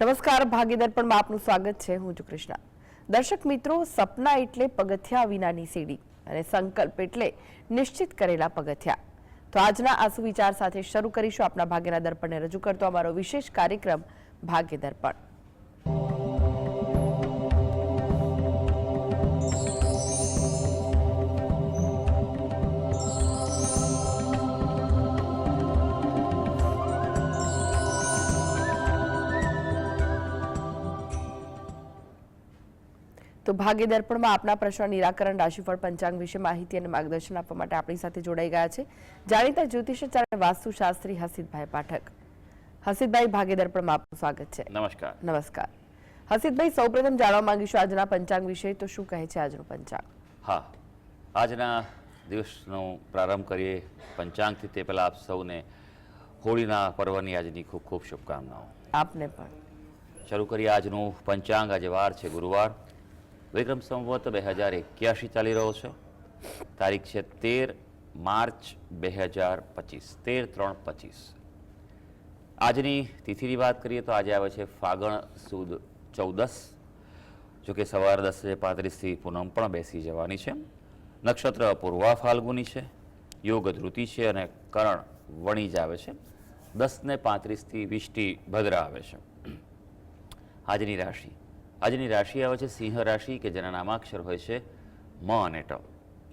નમસ્કાર, ભાગીદર્પણમાં આપનું સ્વાગત છે. હું છું કૃષ્ણા. દર્શક મિત્રો, સપના એટલે પગથિયા વિનાની સીડી અને સંકલ્પ એટલે નિશ્ચિત કરેલા પગથિયા. તો આજના આ સુવિચાર સાથે શરૂ કરીશું આપણા ભાગ્યના દર્પણને રજૂ કરતો અમારો વિશેષ કાર્યક્રમ ભાગ્ય દર્પણ. તો ભાગ્ય દર્પણમાં આપના પ્રશ્ન નિરાકરણ, રાશિફળ, પંચાંગ વિશે માહિતી અને માર્ગદર્શન આપવા માટે આપણી સાથે જોડાઈ ગયા છે જાણીતા જ્યોતિષાચાર્ય અને વાસ્તુશાસ્ત્રી હસીતભાઈ પાઠક. હસીતભાઈ, ભાગ્ય દર્પણમાં આપનું સ્વાગત છે. નમસ્કાર. નમસ્કાર. હસીતભાઈ, સૌપ્રથમ જાણવા માંગીશું આજના પંચાંગ વિશે. તો શું કહે છે આજનું પંચાંગ? હા, આજના દિવસનો પ્રારંભ કરીએ પંચાંગથી તે પહેલાં આપ સૌને હોળીના પર્વની આજની ખૂબ ખૂબ શુભકામનાઓ. આપને પણ. શરૂ કરીએ આજનું પંચાંગ. આજે વાર છે ગુરુવાર, વિક્રમ સંવત 2081 ચાલી રહ્યો છે. તારીખ છે 13 માર્ચ 2025, 13/3/25. આજની તિથિની વાત કરીએ તો આજે આવે છે ફાગણ સુદ 14. જોકે સવાર 10:35થી પૂનમ પણ બેસી જવાની છે. નક્ષત્ર પૂર્વા ફાલ્ગુની છે, યોગ ધૃતિ છે અને કરણ વણિજ આવે છે. 10:35થી વિષ્ટિ ભદ્ર આવે છે. આજની રાશિ આવે છે સિંહ રાશિ, કે જેના નામાક્ષર હોય છે મ અને ટ.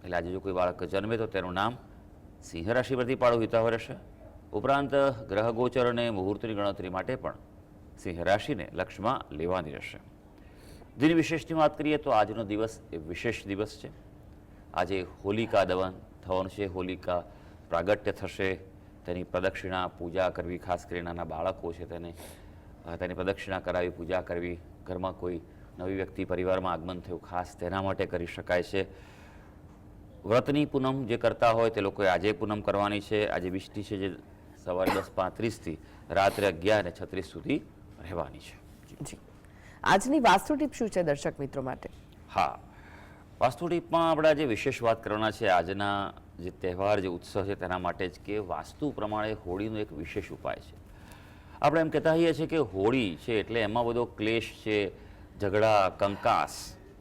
એટલે આજે જો કોઈ બાળક જન્મે તો તેનું નામ સિંહ રાશિ પરથી પાડવું હિતાવહ રહેશે. ઉપરાંત ગ્રહ ગોચર અને મુહૂર્તની ગણતરી માટે પણ સિંહ રાશિને લક્ષમાં લેવાની રહેશે. દિન વિશેષની વાત કરીએ તો આજનો દિવસ એ વિશેષ દિવસ છે. આજે હોલિકા દહન થવાનું છે. હોલિકા પ્રાગટ્ય થશે, તેની પ્રદક્ષિણા પૂજા કરવી, ખાસ કરીને નાના બાળકો છે તેની પ્રદક્ષિણા કરાવી, પૂજા કરવી. ઘરમાં કોઈ નવી વ્યક્તિ પરિવારમાં આગમન થયું ખાસ તેના માટે કરી શકાય છે. વ્રતની પૂનમ જે કરતા હોય તે લોકોએ આજે પૂનમ કરવાની છે. આજે વિષ્ટિ છે જે સવારે 10:35થી રાત્રે 11:36 સુધી રહેવાની છે. જી, આજની વાસ્તુ ટીપ શું છે દર્શક મિત્રો માટે? હા, વાસ્તુ ટીપમાં આપણે આજે વિશેષ વાત કરવાના છે આજના જે તહેવાર, જે ઉત્સવ છે તેના માટે જ, કે વાસ્તુ પ્રમાણે હોળીનો એક વિશેષ ઉપાય છે. આપણે એમ કહેતા હોઈએ છીએ કે હોળી છે એટલે એમાં બધો ક્લેશ છે, ઝઘડા, કંકાસ,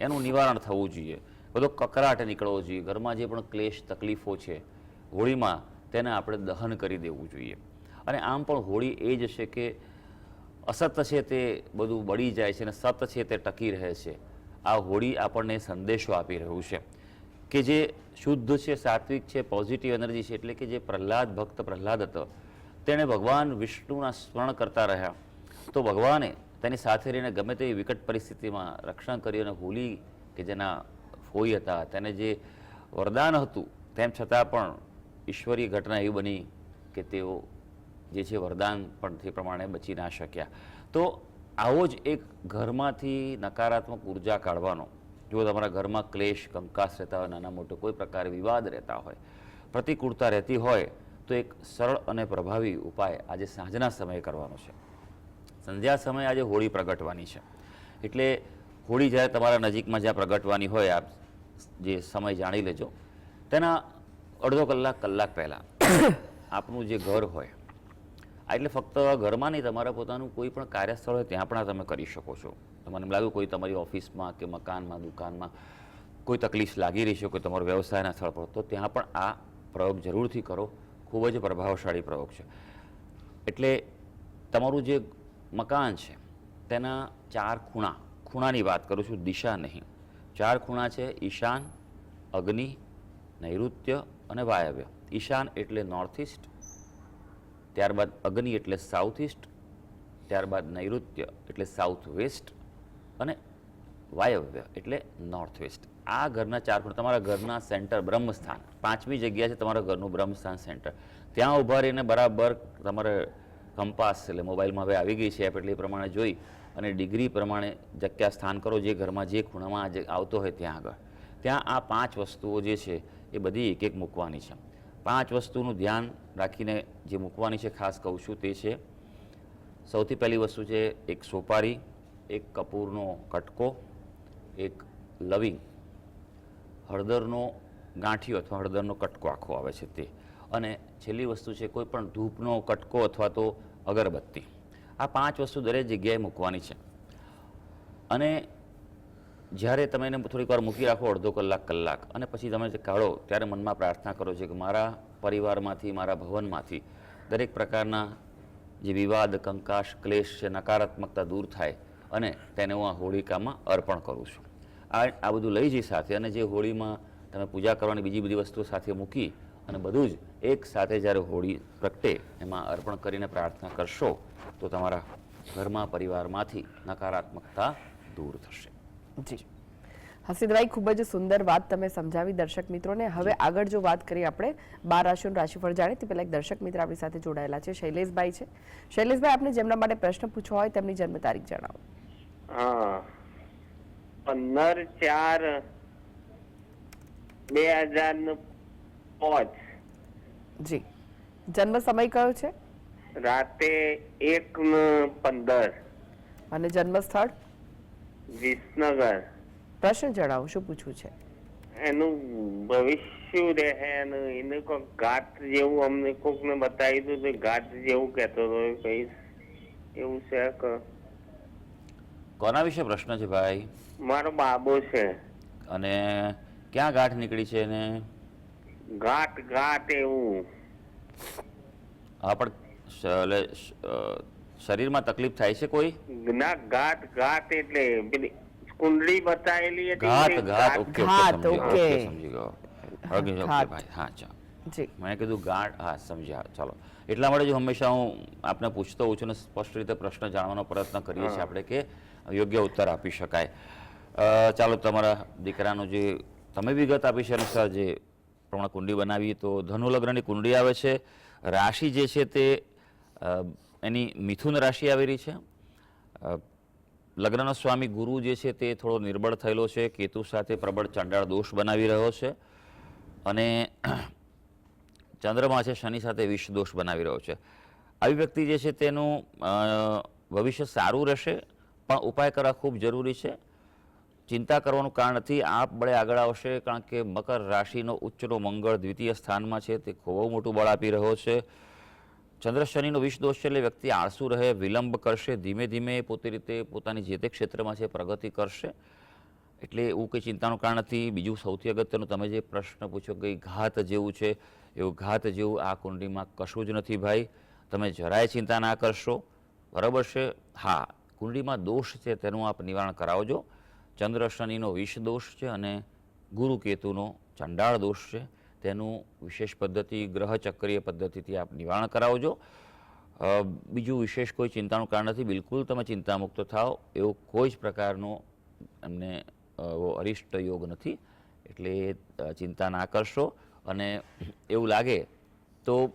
એનું નિવારણ થવું જોઈએ, બધો કકરાટ નીકળવો જોઈએ. ઘરમાં જે પણ ક્લેશ તકલીફો છે હોળીમાં તેને આપણે દહન કરી દેવું જોઈએ. અને આમ પણ હોળી એ જ છે કે અસત છે તે બધું બળી જાય છે અને સત છે તે ટકી રહે છે. આ હોળી આપણને સંદેશો આપી રહ્યું છે કે જે શુદ્ધ છે, સાત્વિક છે, પોઝિટિવ એનર્જી છે. એટલે કે જે ભક્ત પ્રહલાદ હતો, તેણે ભગવાન વિષ્ણુના સ્મરણ કરતા રહ્યા તો ભગવાને તેની સાથે રહીને ગમે તેવી વિકટ પરિસ્થિતિમાં રક્ષણ કર્યું. અને હોલી કે જેના ફોઈ હતા તેને જે વરદાન હતું, તેમ છતાં પણ ઈશ્વરીય ઘટના એવી બની કે તેઓ જે છે વરદાન પણ તે પ્રમાણે બચી ના શક્યા. તો આવો જ એક ઘરમાંથી નકારાત્મક ઉર્જા કાઢવાનો, જો તમારા ઘરમાં ક્લેશ, કંકાસ રહેતા હોય, નાના મોટો કોઈ પ્રકારે વિવાદ રહેતા હોય, પ્રતિકૂળતા રહેતી હોય, તો એક સરળ અને પ્રભાવી ઉપાય આજે સાંજના સમયે કરવાનો છે. સંધ્યા સમયે આજે હોળી પ્રગટવાની છે. એટલે હોળી જ્યારે તમારા નજીકમાં જ્યાં પ્રગટવાની હોય, આપ જે સમય જાણી લેજો. તેના અડધો કલાક પહેલાં આપનું જે ઘર હોય, એટલે ફક્ત ઘરમાં નહીં, તમારા પોતાનું કોઈ પણ કાર્યસ્થળ હોય ત્યાં પણ તમે કરી શકો છો. તમને એમ લાગ્યું કોઈ તમારી ઓફિસમાં કે મકાનમાં, દુકાનમાં કોઈ તકલીફ લાગી રહી છે, કોઈ તમારો વ્યવસાયના સ્થળ પર, તો ત્યાં પણ આ પ્રયોગ જરૂરથી કરો. ખૂબ જ પ્રભાવશાળી પ્રયોગ છે. એટલે તમારું જે મકાન છે તેના 4 ખૂણાની વાત કરું છું, દિશા નહીં. 4 ખૂણા છે: ઈશાન, અગ્નિ, નૈઋત્ય અને વાયવ્ય. ઈશાન એટલે નોર્થ ઇસ્ટ, ત્યારબાદ અગ્નિ એટલે સાઉથ ઇસ્ટ, ત્યારબાદ નૈઋત્ય એટલે સાઉથ વેસ્ટ અને વાયવ્ય એટલે નોર્થ વેસ્ટ. આ ઘરના 4 ખૂણા, તમારા ઘરના સેન્ટર બ્રહ્મસ્થાન, 5મી જગ્યા છે તમારા ઘરનું બ્રહ્મસ્થાન સેન્ટર. ત્યાં ઊભા રહીને બરાબર તમારે કંપાસ, એટલે મોબાઈલમાં હવે આવી ગઈ છે એપ, એટલે એ પ્રમાણે જોઈ અને ડિગ્રી પ્રમાણે જગ્યા સ્થાન કરો જે ઘરમાં જે ખૂણામાં આવતો હોય ત્યાં આગળ. ત્યાં આ 5 વસ્તુઓ જે છે એ બધી એક મૂકવાની છે. 5 વસ્તુનું ધ્યાન રાખીને જે મૂકવાની છે, ખાસ કહું છું તે છે: સૌથી પહેલી વસ્તુ છે એક સોપારી, એક કપૂરનો કટકો, એક લવિંગ, હળદરનો ગાંઠિયો અથવા હળદરનો કટકો આખો આવે છે તે, અને છેલ્લી વસ્તુ છે કોઈ પણ ધૂપનો કટકો અથવા તો અગરબત્તી. આ 5 વસ્તુ દરેક જગ્યાએ મૂકવાની છે. અને જ્યારે તમે એને થોડીક વાર મૂકી રાખો, અડધો કલાક, અને પછી તમે જે કાઢો ત્યારે મનમાં પ્રાર્થના કરો છો કે મારા પરિવારમાંથી, મારા ભવનમાંથી દરેક પ્રકારના જે વિવાદ, કંકાશ, ક્લેશ છે, નકારાત્મકતા દૂર થાય અને તેને હું આ હોળિકામાં અર્પણ કરું છું. આ બધું લઈ જઈ સાથે, અને જે હોળીમાં તમે પૂજા કરવાની બીજી બધી વસ્તુઓ સાથે મૂકી અને બધું જ એક સાથે જ્યારે હોળી પ્રગટે એમાં અર્પણ કરીને પ્રાર્થના કરશો તો તમારા ઘરમાં, પરિવારમાંથી નકારાત્મકતા દૂર થશે. જી હસીદભાઈ, ખૂબ જ સુંદર વાત તમે સમજાવી દર્શક મિત્રોને. હવે આગળ જો વાત કરીએ આપણે 12 રાશિઓનું રાશિફળ જાણીએ તે પહેલા એક દર્શક મિત્ર આપણી સાથે જોડાયેલા છે, શૈલેષભાઈ છે. શૈલેષભાઈ, આપને જેમના માટે પ્રશ્ન પૂછવો હોય તેમની જન્મ તારીખ જણાવો. 15/4/2005. જી, જન્મ સમય કયો છે રાતે 1:15. અને જન્મ સ્થળ? વિસનગર. પ્રશ્ન જણાવો, શું પૂછવું છે? એનું ભવિષ્ય રહે અને એને કોઈ ઘાટ જેવું અમને કોક ને બતાવી દઉં તો ઘાટ જેવું કહેતો હતો, કઈ એવું છે કે? કોના વિશે પ્રશ્ન છે ભાઈ? મારો બાબો છે. અને ક્યાં ગાંઠ નીકળી છે એને? ઘાટ એવું. હા, પણ શરીરમાં તકલીફ થાય છે કોઈ? ના, ઘાટ એટલે પેલી કુંડળી બતાવેલી હતી. ઘાત. ઓકે, ઘાત, ઓકે. સમજી ગયો. ઓકે ભાઈ, હા ચાલો. જી, મેં કીધું ગાંઠ, હા સમજ્યા. ચાલો, એટલા માટે જ હંમેશા હું આપને પૂછતો હોઉં છું અને સ્પષ્ટ રીતે પ્રશ્ન જાણવાનો પ્રયત્ન કરીએ છીએ આપણે કે યોગ્ય ઉત્તર આપી શકાય. ચાલો, તમારા દીકરાનું જે તમે વિગત આપી છે અનુસાર જે પ્રમાણે કુંડળી બનાવી તો ધનુ લગ્નની કુંડળી આવે છે. રાશિ જે છે તે એની મિથુન રાશિ આવેલી છે. લગ્નનો સ્વામી ગુરુ જે છે તે થોડો નિર્બળ થયેલો છે, કેતુ સાથે પ્રબળ ચંડાળ દોષ બનાવી રહ્યો છે, અને ચંદ્રમા છે શનિ સાથે વિષ દોષ બનાવી રહ્યો છે. આવી વ્યક્તિ જે છે તેનું ભવિષ્ય સારું રહેશે, પણ ઉપાય કરવા ખૂબ જરૂરી છે. ચિંતા કરવાનું કારણ નથી, આપ બળે આગળ આવશે, કારણ કે મકર રાશિનો ઉચ્ચનો મંગળ દ્વિતીય સ્થાનમાં છે, તે ખૂબ મોટું બળ આપી રહ્યો છે. ચંદ્ર શનિનો વિષ દોષ છે એટલે વ્યક્તિ આળસુ રહે, વિલંબ કરશે, ધીમે ધીમે પોતે રીતે પોતાની જે તે ક્ષેત્રમાં છે પ્રગતિ કરશે, એટલે એવું કંઈ ચિંતાનું કારણ નથી. બીજું સૌથી અગત્યનું, તમે જે પ્રશ્ન પૂછ્યો કે ઘાત જેવું છે, એવું ઘાત જેવું આ કુંડળીમાં કશું જ નથી ભાઈ. તમે જરાય ચિંતા ના કરશો, બરાબર છે. હા, કુંડળીમાં દોષ છે તેનું આપ નિવારણ કરાવજો. ચંદ્ર શનિનો વિષ દોષ છે અને ગુરુ કેતુનો ચંડાળ દોષ છે, તેનું વિશેષ પદ્ધતિ, ગ્રહ ચક્રીય પદ્ધતિથી આપ નિવારણ કરાવજો. બીજું વિશેષ કોઈ ચિંતાનું કારણ નથી. બિલકુલ તમે ચિંતામુક્ત થાઓ, એવો કોઈ જ પ્રકારનો એમને અરિષ્ટ યોગ નથી, એટલે ચિંતા ના કરશો. અને એવું લાગે તો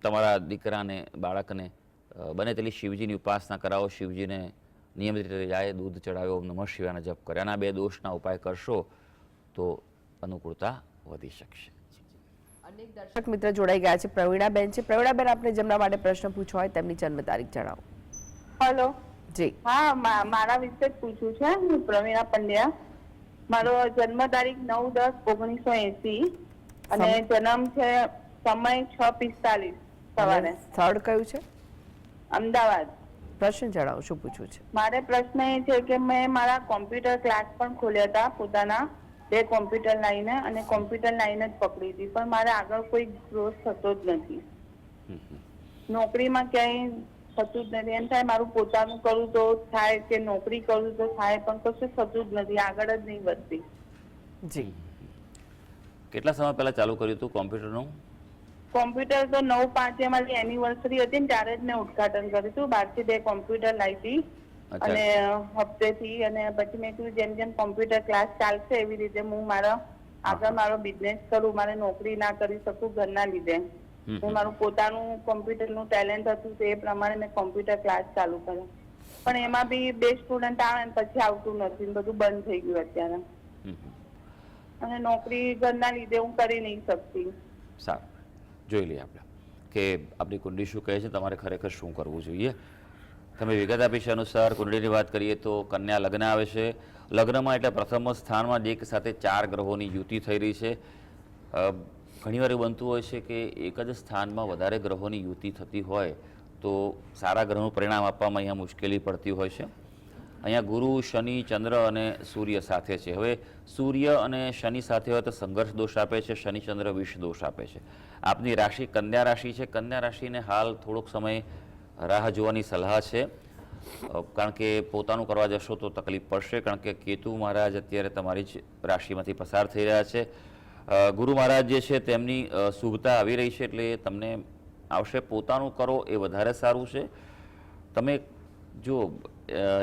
તમારા દીકરાને, બાળકને બને તેટલી શિવજીની ઉપાસના કરાવો, શિવજીને નિયમિત રીતે જાય, દૂધ ચડાવ્યો, નમઃ શિવાયના જપ કરે. આના 2 દોષના ઉપાય કરશો તો અનુકૂળતા વધી શકશે. અનેક દર્શક મિત્ર જોડાઈ ગયા છે. પ્રવીણાબેન છે. પ્રવીણાબેન, આપને જેમના માટે પ્રશ્ન પૂછવો હોય તેમની જન્મ તારીખ જણાવો. હેલો. જી, હા, મારા વિશે જ પૂછવું છે. હું પ્રવીણા પંડ્યા. મારો જન્મ તારીખ 9/10/1980 અને જન્મ છે સમય 6:45 સવારે. સ્થળ કયું છે? અમદાવાદ. પ્રશ્ન જણાવો, શું પૂછવું છે? મારે પ્રશ્ન એ છે કે મેં મારા કોમ્પ્યુટર ક્લાસ પણ ખોલ્યા હતા પોતાના, 2 કોમ્પ્યુટર લાઈને, અને કોમ્પ્યુટર લાઈન જ પકડી હતી, પણ મારે આગળ કોઈ ગ્રોથ થતો જ નથી. નોકરીમાં ક્યાંય થતું જ નથી. એમ થાય મારું પોતાનું કરું તો થાય, કે નોકરી કરું તો થાય, પણ કશું થતું જ નથી, આગળ જ નહીં વધતી. જી, કેટલા સમય પહેલા ચાલુ કર્યું હતું કોમ્પ્યુટરનું? કોમ્પ્યુટર તો 9/5 મારી એનિવર્સરી હતી ને ત્યારે જ મેં ઉદઘાટન કર્યું હતું. બહારથી 2 કોમ્પ્યુટર લાવી હતી અને હપ્તેથી, અને પછી મેં કીધું જેમ જેમ કોમ્પ્યુટર ક્લાસ ચાલશે એવી રીતે હું આગળ મારો બિઝનેસ કરું, મારે નોકરી ના કરી શકું ઘરના લીધે. હું મારું પોતાનું કોમ્પ્યુટરનું ટેલેન્ટ હતું તે પ્રમાણે મેં કોમ્પ્યુટર ક્લાસ ચાલુ કર્યો, પણ એમાં બી 2 સ્ટુડન્ટ આવે ને પછી આવતું નથી, બધું બંધ થઈ ગયું અત્યારે, અને નોકરી ઘરના લીધે હું કરી નહીં શકતી. સારું, જોઈ લઈએ આપણે કે આપણી કુંડળી શું કહે છે, તમારે ખરેખર શું કરવું જોઈએ. તમે વિગત આપી છે અનુસાર કુંડળીની વાત કરીએ તો કન્યા લગ્ન આવે છે. લગ્નમાં એટલે પ્રથમ સ્થાનમાં એક સાથે 4 ગ્રહોની યુતિ થઈ રહી છે. ઘણીવાર એવું બનતું હોય છે કે એક જ સ્થાનમાં વધારે ગ્રહોની યુતિ થતી હોય તો સારા ગ્રહનું પરિણામ આપવામાં અહીંયા મુશ્કેલી પડતી હોય છે. અહીંયા ગુરુ, શનિ, ચંદ્ર અને સૂર્ય સાથે છે. હવે સૂર્ય અને શનિ સાથે હોય તો સંઘર્ષ દોષ આપે છે, શનિ ચંદ્ર વિષ દોષ આપે છે. આપની રાશિ કન્યા રાશિ છે. કન્યા રાશિને હાલ થોડોક સમય રાહ જોવાની સલાહ છે, કારણ કે પોતાનું કરવા જશો તો તકલીફ પડશે, કારણ કે કેતુ મહારાજ અત્યારે તમારી જ રાશિમાંથી પસાર થઈ રહ્યા છે. ગુરુ મહારાજ જે છે તેમની શુભતા આવી રહી છે, એટલે તમને આવશે. પોતાનું કરો એ વધારે સારું છે. તમે જો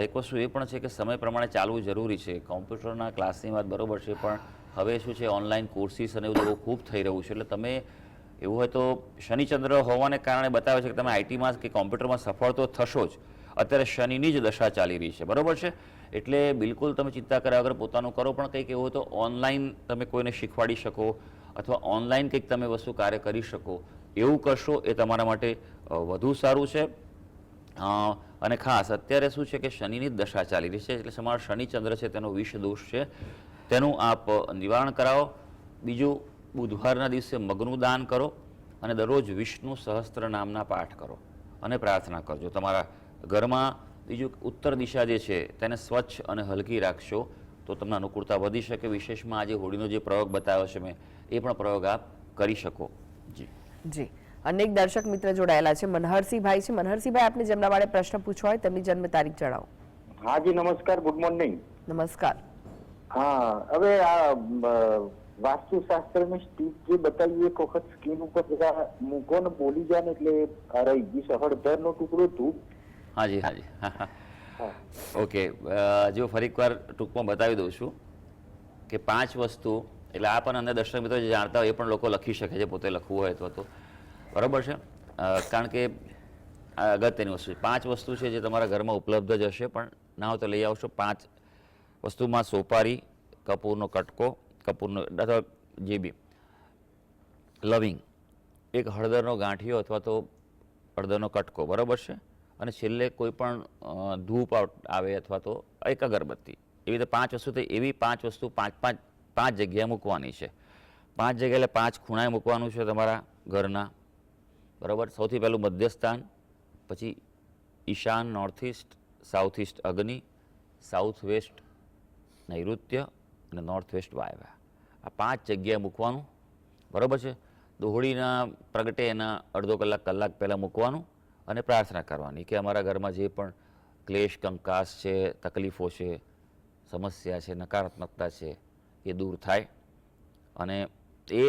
એક વસ્તુ એ પણ છે કે સમય પ્રમાણે ચાલવું જરૂરી છે. કોમ્પ્યુટરના ક્લાસની વાત બરાબર છે, પણ હવે શું છે ઓનલાઈન કોર્સિસ અને એવું બધું ખૂબ થઈ રહ્યું છે. એટલે તમે એવું હોય તો શનિચંદ્ર હોવાને કારણે બતાવે છે કે તમે આઈટીમાં કે કોમ્પ્યુટરમાં સફળ તો થશો જ. અત્યારે શનિની જ દશા ચાલી રહી છે, બરાબર છે. એટલે બિલકુલ તમે ચિંતા કર્યા વગર પોતાનું કરો. પણ કંઈક એવું હોય તો ઓનલાઈન તમે કોઈને શીખવાડી શકો અથવા ઓનલાઈન કંઈક તમે વસ્તુ કાર્ય કરી શકો, એવું કરશો એ તમારા માટે વધુ સારું છે. અને ખાસ અત્યારે શું છે કે શનિની જ દશા ચાલી રહી છે, એટલે તમારો શનિચંદ્ર છે તેનો વિષ દોષ છે, તેનું આપ નિવારણ કરાવો. બીજું, બુધવારના દિવસે મગનું દાન કરો અને દરરોજ વિષ્ણુ સહસ્ત્ર નામના પાઠ કરો અને પ્રાર્થના કરજો તમારા ઘરમાં. બીજું, ઉત્તર દિશા જે છે તેને સ્વચ્છ અને હલકી રાખશો તો તમને અનુકૂળતા વધી શકે. વિશેષમાં આજે હોળીનો જે પ્રયોગ બતાવ્યો છે મેં, એ પણ પ્રયોગ આપ કરી શકો. જી, અનેક દર્શક મિત્ર જોડાયેલા છે. મનહરસિંહભાઈ છે. મનહરસિંહભાઈ, આપને જેમના માટે પ્રશ્ન પૂછવો હોય તેમની જન્મ તારીખ જણાવો. હા જી, નમસ્કાર, ગુડ મોર્નિંગ. નમસ્કાર. હા, હવે આ વાસ્તુશાસ્ત્રની સ્ટીપ જે બતાવી એક વખત સ્ક્રીન ઉપર જરા મૂકો ને બોલી જાય ને એટલે રહી ગઈ સફળધરનો ટુકડો ધૂપ. હાજી હાજી, ઓકે. જો ફરી એકવાર ટૂંકમાં બતાવી દઉં છું કે 5 વસ્તુ, એટલે આ પણ અંદર દર્શક મિત્રો જે જાણતા હોય એ પણ લોકો લખી શકે છે, પોતે લખવું હોય અથવા તો, બરાબર છે. કારણ કે આ અગત્યની વસ્તુ છે. 5 વસ્તુ છે જે તમારા ઘરમાં ઉપલબ્ધ જ હશે, પણ ના હોય તો લઈ આવશો. 5 વસ્તુમાં સોપારી, કપૂરનો કટકો, કપૂરનો અથવા જે બી, લવિંગ, એક હળદરનો ગાંઠિયો અથવા તો હળદરનો કટકો, બરાબર છે. અને છેલ્લે કોઈ પણ ધૂપ આવે અથવા તો એક અગરબત્તી. એવી રીતે 5 વસ્તુ, તો એવી 5 વસ્તુ 5 જગ્યાએ મૂકવાની છે. 5 જગ્યાએ એટલે 5 ખૂણાએ મૂકવાનું છે તમારા ઘરના, બરાબર. સૌથી પહેલું મધ્યસ્થાન, પછી ઈશાન નોર્થ ઇસ્ટ, સાઉથ ઇસ્ટ અગ્નિ, સાઉથ વેસ્ટ નૈઋત્ય અને નોર્થ વેસ્ટ વાયવ્ય. આ 5 જગ્યાએ મૂકવાનું, બરાબર છે. હોળીના પ્રગટે એના અડધો કલાક પહેલાં મૂકવાનું અને પ્રાર્થના કરવાની કે અમારા ઘરમાં જે પણ ક્લેશ, કંકાસ છે, તકલીફો છે, સમસ્યા છે, નકારાત્મકતા છે, એ દૂર થાય. અને એ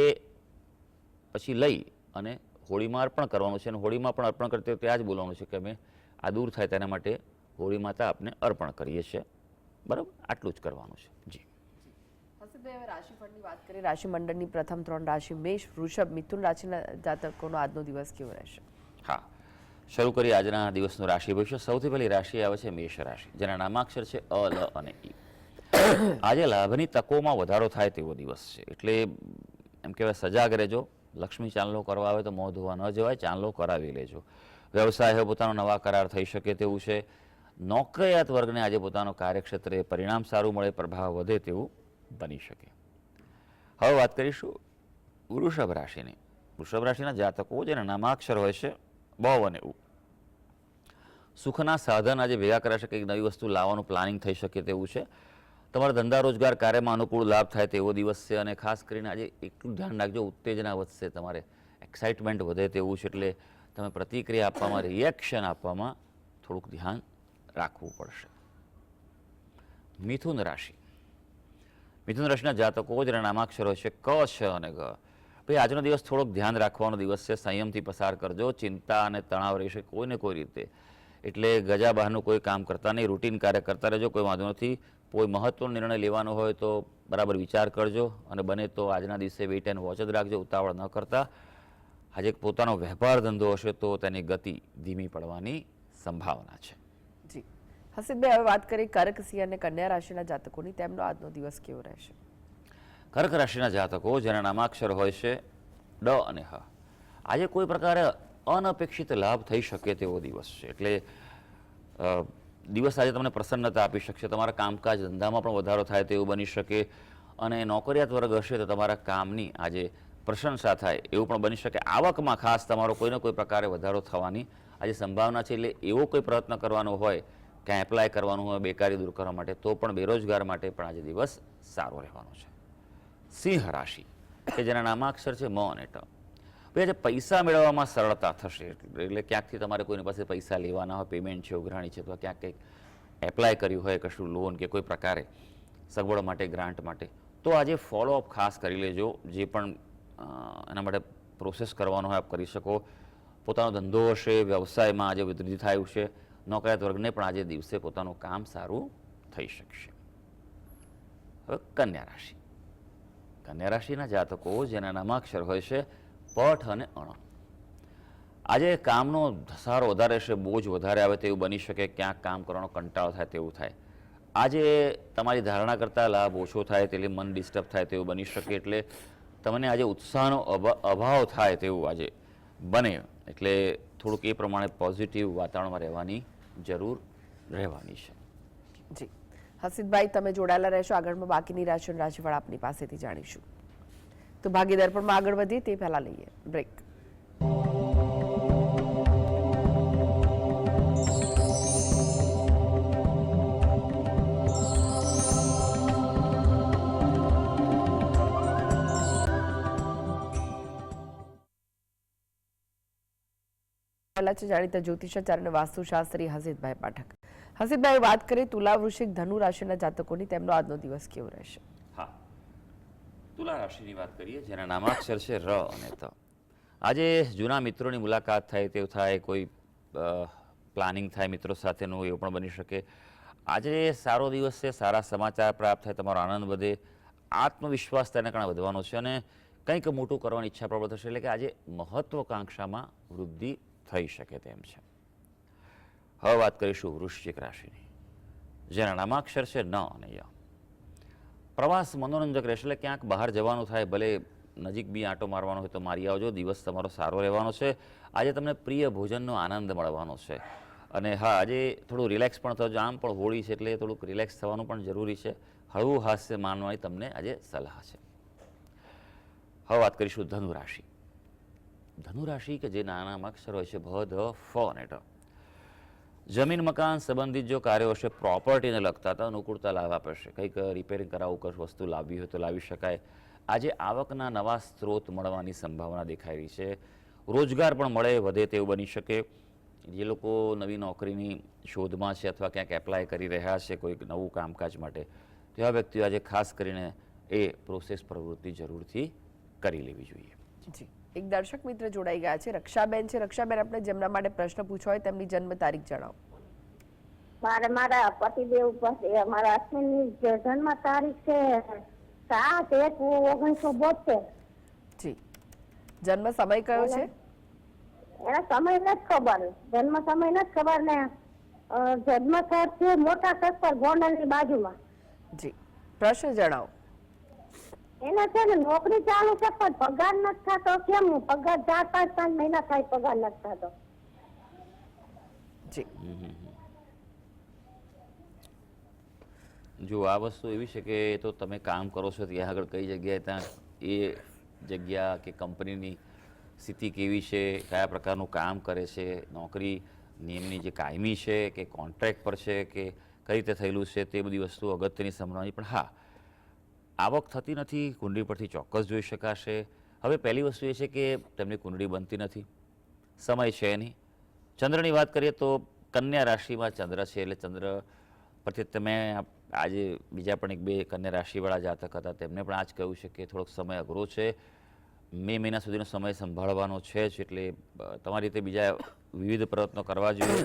પછી લઈ અને હોળીમાં અર્પણ કરવાનું છે. અને હોળીમાં પણ અર્પણ કરते ત્યાં જ બોલવાનું છે કે અમે આ દૂર થાય તેના માટે હોળી માતા આપને અર્પણ કરીએ છીએ, બરાબર. આટલું જ કરવાનું છે. જી. હસીબભાઈ, હવે રાશિફળની વાત કરીએ. રાશિ મંડળની પ્રથમ 3 રાશિ મેષ, વૃષભ, મિથુન રાશિના જાતકોનો આજનો દિવસ કેવો રહેશે? હા, શરૂ કરીએ આજના દિવસનું રાશિ ભવિષ્ય. સૌથી પહેલી રાશિ આવે છે મેષ રાશિ, જેના નામાક્ષર છે અ, લ અને ઈ. આજે લાભની તકોમાં વધારો થાય તેવો દિવસ છે, એટલે એમ કહેવાય સજાગ રહેજો. લક્ષ્મી ચાંદલો કરવા આવે તો મોં ધોવા ન જવાય, ચાંદલો કરાવી લેજો. વ્યવસાય પોતાનો નવા કરાર થઈ શકે તેવું છે. નોકરિયાત વર્ગને આજે પોતાનો કાર્યક્ષેત્રે પરિણામ સારું મળે, પ્રભાવ વધે તેવું બની શકે. હવે વાત કરીશું વૃષભ રાશિની. વૃષભ રાશિના જાતકો જેના નામાક્ષર હોય છે બ અને ઉ. સુખના સાધન આજે ભેગા કરાશે, કંઈક નવી વસ્તુ લાવવાનું પ્લાનિંગ થઈ શકે તેવું છે. તમારા ધંધા રોજગાર કાર્યમાં અનુકૂળ લાભ થાય તેવો દિવસ છે. અને ખાસ કરીને આજે એટલું ધ્યાન રાખજો, ઉત્તેજના વધશે, તમારે એક્સાઇટમેન્ટ વધે તેવું છે. એટલે તમે પ્રતિક્રિયા આપવામાં, રિએક્શન આપવામાં થોડુંક ધ્યાન રાખવું પડશે. મિથુન રાશિ. મિથુન રાશિના જાતકો જેના નામાક્ષરો છે ક, છ અને ગ. ભાઈ, આજનો દિવસ થોડોક ધ્યાન રાખવાનો દિવસ છે. સંયમથી પસાર કરજો. ચિંતા અને તણાવ રહેશે કોઈને કોઈ રીતે, એટલે ગજા બહારનું કોઈ કામ કરતા નહીં, રૂટીન કાર્ય કરતા રહેજો. કોઈ વાંધો નથી. કોઈ મહત્વનો નિર્ણય લેવાનો હોય તો બરાબર વિચાર કરજો, અને બને તો આજના દિવસે વેઇટ એન્ડ વોચ જ રાખજો, ઉતાવળ ન કરતા. આજે પોતાનો વેપાર ધંધો હશે તો તેની ગતિ ધીમી પડવાની સંભાવના છે. જી. હસીબભાઈ, હવે વાત કરીએ કર્ક, સિંહ અને કન્યા રાશિના જાતકોની. તેમનો આજનો દિવસ કેવો રહેશે? કર્ક રાશિના જાતકો જેના નામાક્ષર હોય છે ડ અને હ. આજે કોઈ પ્રકારે અનપેક્ષિત લાભ થઈ શકે તેવો દિવસ છે. એટલે દિવસ આજે તમને પ્રસન્નતા આપી શકશે. તમારા કામકાજ ધંધામાં પણ વધારો થાય તેવું બની શકે. અને નોકરિયાત વર્ગ હશે તો તમારા કામની આજે પ્રશંસા થાય એવું પણ બની શકે. આવકમાં ખાસ તમારો કોઈને કોઈ પ્રકારે વધારો થવાની આજે સંભાવના છે. એટલે એવો કોઈ પ્રયત્ન કરવાનો હોય, ક્યાં એપ્લાય કરવાનું હોય બેકારી દૂર કરવા માટે, તો પણ બેરોજગાર માટે પણ આજે દિવસ સારો રહેવાનો છે. સિંહ રાશિ કે જેના નામાક્ષર છે મ અને ટ. ભાઈ આજે પૈસા મેળવવામાં સરળતા થશે. એટલે ક્યાંકથી તમારે કોઈની પાસે પૈસા લેવાના હોય, પેમેન્ટ છે, ઉઘરાણી છે, અથવા ક્યાંક કંઈક એપ્લાય કર્યું હોય કશું લોન કે કોઈ પ્રકારે સગવડ માટે, ગ્રાન્ટ માટે, તો આજે ફોલોઅપ ખાસ કરી લેજો. જે પણ એના માટે પ્રોસેસ કરવાનો હોય આપ કરી શકો. પોતાનો ધંધો હશે, વ્યવસાયમાં આજે વૃદ્ધિ થાય છે. નોકરિયાત વર્ગને પણ આજે દિવસે પોતાનું કામ સારું થઈ શકશે. હવે કન્યા રાશિ. કન્યા રાશિના જાતકો જેના નામાક્ષર હોય છે પઠ અને અણ. આજે કામનો ધસારો વધારે છે, બોજ વધારે આવે તેવું બની શકે. ક્યાંક કામ કરવાનો કંટાળો થાય તેવું થાય. આજે તમારી ધારણા કરતાં લાભ ઓછો થાય, એટલે મન ડિસ્ટર્બ થાય તેવું બની શકે. એટલે તમને આજે ઉત્સાહનો અભાવ થાય તેવું આજે બને. એટલે થોડુંક એ પ્રમાણે પોઝિટિવ વાતાવરણમાં રહેવાની જરૂર રહેવાની છે. જી હસીદભાઈ, તમે જોડાયેલા રહેશો. આગળમાં બાકીની રાશિ અને રાશિફળ આપની પાસેથી જાણીશું. તો ભાગીદાર પણ આગળ વધીએ તે પહેલા લઈએ બ્રેક. જાણીતા જ્યોતિષાચાર્ય અને વાસ્તુશાસ્ત્રી હસીદભાઈ પાઠક. હસીદભાઈ, વાત કરીએ તુલા, વૃશ્ચિક, ધનુ રાશિના જાતકોની, તેમનો આજનો દિવસ કેવો રહેશે? હા, તુલા રાશિની વાત કરીએ જેના નામાક્ષર છે ર અને ત. આજે જૂના મિત્રોની મુલાકાત થાય તેવું થાય, કોઈ પ્લાનિંગ થાય મિત્રો સાથેનું, એવું પણ બની શકે. આજે સારો દિવસ છે, સારા સમાચાર પ્રાપ્ત થાય, તમારો આનંદ વધે, આત્મવિશ્વાસ તેના કારણે વધવાનો છે અને કંઈક મોટું કરવાની ઈચ્છા પ્રબળ થશે. એટલે કે આજે મહત્વકાંક્ષામાં વૃદ્ધિ થઈ શકે તેમ છે. હવે વાત કરીશું વૃશ્ચિક રાશિની જેના નામાક્ષર છે ન અને ય. પ્રવાસ મનોરંજક રહેશે. એટલે ક્યાંક બહાર જવાનું થાય, ભલે નજીક બી આંટો મારવાનો હોય તો મારી આવજો. દિવસ તમારો સારો રહેવાનો છે. આજે તમને પ્રિય ભોજનનો આનંદ મળવાનો છે. અને હા, આજે થોડું રિલેક્સ પણ થજો. આમ પણ હોળી છે એટલે થોડુંક રિલેક્સ થવાનું પણ જરૂરી છે. હળવું હાસ્ય માનવાની તમને આજે સલાહ છે. હવે વાત કરીશું ધનુ રાશિ. ધનુ રાશિ કે જે નાના અક્ષર હોય છે ભ, ધ, ફ અને ટ. જમીન મકાન સંબંધિત જો કાર્યો હશે, પ્રોપર્ટીને લગતા તો અનુકૂળતા લાભ આપે છે. કંઈક રિપેરિંગ કરાવવું, કઈ વસ્તુ લાવવી હોય તો લાવી શકાય. આજે આવકના નવા સ્ત્રોત મળવાની સંભાવના દેખાઈ રહી છે. રોજગાર પણ મળે, વધે તેવું બની શકે. જે લોકો નવી નોકરીની શોધમાં છે અથવા ક્યાંક એપ્લાય કરી રહ્યા છે કોઈક નવું કામકાજ માટે, તેવા વ્યક્તિઓ આજે ખાસ કરીને એ પ્રોસેસ પ્રવૃત્તિ જરૂરથી કરી લેવી જોઈએ. જી, એક દર્શક મિત્ર જોડાઈ ગયા છે, રક્ષાબેન છે. રક્ષાબેન, આપણે જેમના માટે પ્રશ્ન પૂછવો હોય તેમની જન્મ તારીખ જણાવો. મારા પતિદેવ પાસે મારા હસબન્ડની જન્મ તારીખ છે 7/1/1972. જી, જન્મ સમય કયો છે? એના સમય નથી ખબર, જન્મ સમય નથી ખબર ને જન્મ સ્થળ છે મોટા સત્તર ગોંડલની બાજુમાં. જી, પ્રશ્ન જણાવો. એને છે ને નોકરી ચાલુ છે પણ પગાર નથી થતો. કેમ પગાર 4-5 મહિના થાય પગાર નથી થતો. જી, જો આ વસ્તુ એવી છે કે તો તમે કામ કરો છો ત્યાં આગળ કઈ જગ્યાએ, ત્યાં એ જગ્યા કે કંપનીની સ્થિતિ કેવી છે, કયા પ્રકારનું કામ કરે છે, નોકરી નિયમની જે કાયમી છે કે કોન્ટ્રાક્ટ પર છે કે કઈ રીતે થયેલું છે, તે બધી વસ્તુ અગત્યની સમજવાની. પણ હા, આવક થતી નથી, કુંડળી પરથી ચોક્કસ જોઈ શકાશે. હવે પહેલી વસ્તુ એ છે કે તેમની કુંડળી બનતી નથી, સમય છે નહીં. ચંદ્રની વાત કરીએ તો કન્યા રાશિમાં ચંદ્ર છે. એટલે ચંદ્ર પરથી તમે આજે બીજા પણ 1-2 કન્યા રાશિવાળા જાતક હતા, તેમને પણ આ જ કહ્યું છે કે થોડોક સમય અઘરો છે. મે મહિના સુધીનો સમય સંભાળવાનો છે જ. એટલે તમારી રીતે બીજા વિવિધ પ્રયત્નો કરવા જોઈએ.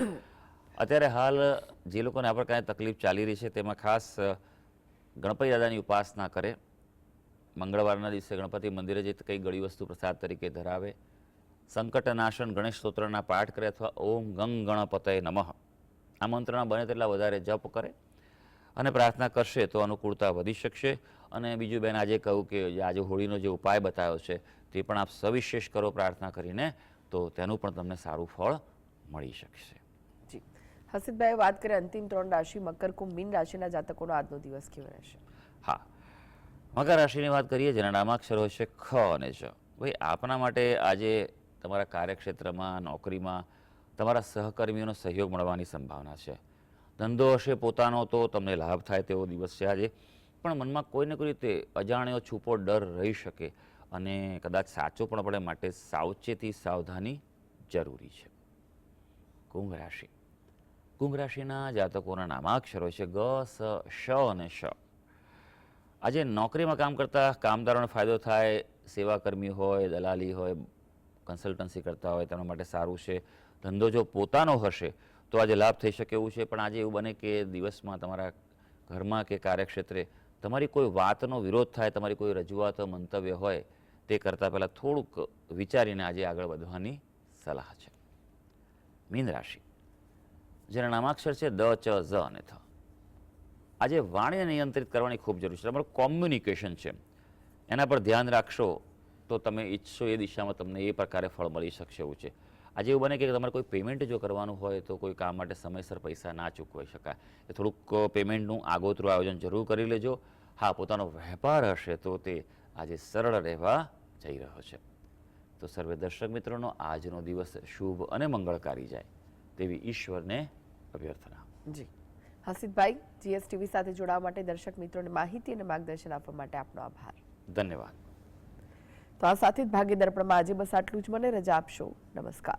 અત્યારે હાલ જે લોકોને આ પ્રકારની તકલીફ ચાલી રહી છે તેમાં ખાસ ગણપતિ દાદાની ઉપાસના કરે. મંગળવારના દિવસે ગણપતિ મંદિરે જઈ કંઈ ગળી વસ્તુ પ્રસાદ તરીકે ધરાવે. સંકટનાશન ગણેશ સ્તોત્રના પાઠ કરે અથવા ઓમ ગંગ ગણપતય નમઃ આ મંત્રના બને તેટલા વધારે જપ કરે અને પ્રાર્થના કરશે તો અનુકૂળતા વધી શકશે. અને બીજું બેન, આજે કહું કે આજે હોળીનો જે ઉપાય બતાવ્યો છે તે પણ આપ સવિશેષ કરો પ્રાર્થના કરીને, તો તેનું પણ તમને સારું ફળ મળી શકશે. જી, હસીદભાઈ, વાત કરીએ અંતિમ 3 રાશિ મકર, કુંભ, મીન રાશિના જાતકોનો આજનો દિવસ કેવો રહેશે? હા, મકર રાશિની વાત કરીએ જેના નામાક્ષર હોય છે ખ અને જ. ભાઈ, આપના માટે આજે તમારા કાર્યક્ષેત્રમાં, નોકરીમાં તમારા સહકર્મીઓનો સહયોગ મળવાની સંભાવના છે. ધંધો હશે પોતાનો તો તમને લાભ થાય તેવો દિવસ છે આજે, પણ મનમાં કોઈને કોઈ રીતે અજાણ્યો છૂપો ડર રહી શકે અને કદાચ સાચો પણ પડે, માટે સાવચેતી સાવધાની જરૂરી છે. કુંભ રાશિ. કુંભ રાશિના જાતકોના નામાક્ષરો છે ગ, સ, શ અને શ. આજે નોકરીમાં કામ કરતા કામદારોને ફાયદો થાય. સેવાકર્મી હોય, દલાલી હોય, કન્સલ્ટન્સી કરતા હોય તેના માટે સારું છે. ધંધો જો પોતાનો હશે તો આજે લાભ થઈ શકે એવું છે, પણ આજે એવું બને કે દિવસમાં તમારા ઘરમાં કે કાર્યક્ષેત્રે તમારી કોઈ વાતનો વિરોધ થાય, તમારી કોઈ રજૂઆત મંતવ્ય હોય તે કરતાં પહેલાં થોડુંક વિચારીને આજે આગળ વધવાની સલાહ છે. મીન રાશિ. જેના નામાક્ષર છે દ, ચ, ઝ અને થ. આજે વાણીને નિયંત્રિત કરવાની ખૂબ જરૂર છે. તમારું કોમ્યુનિકેશન છે એના પર ધ્યાન રાખશો તો તમે ઈચ્છો એ દિશામાં તમને એ પ્રકારે ફળ મળી શકશે એવું છે. આજે એવું બને કે તમારે કોઈ પેમેન્ટ જો કરવાનું હોય તો કોઈ કામ માટે સમયસર પૈસા ના ચૂકવાઈ શકાય, એ થોડુંક પેમેન્ટનું આગોતરું આયોજન જરૂર કરી લેજો. હા, પોતાનો વેપાર હશે તો તે આજે સરળ રહેવા જઈ રહ્યો છે. તો સર્વે દર્શક મિત્રોનો આજનો દિવસ શુભ અને મંગળકારી જાય તેવી ઈશ્વરને અભ્યર્થના. જી હસીતભાઈ, જીએસટીવી સાથે જોડાવા માટે દર્શક મિત્રોને માહિતી અને માર્ગદર્શન આપવા માટે આપનો આભાર. ધન્યવાદ. તો આ સાથે જ ભાગ્ય દર્પણમાં આજે બસ આટલું જ. મને રજા આપશો. નમસ્કાર.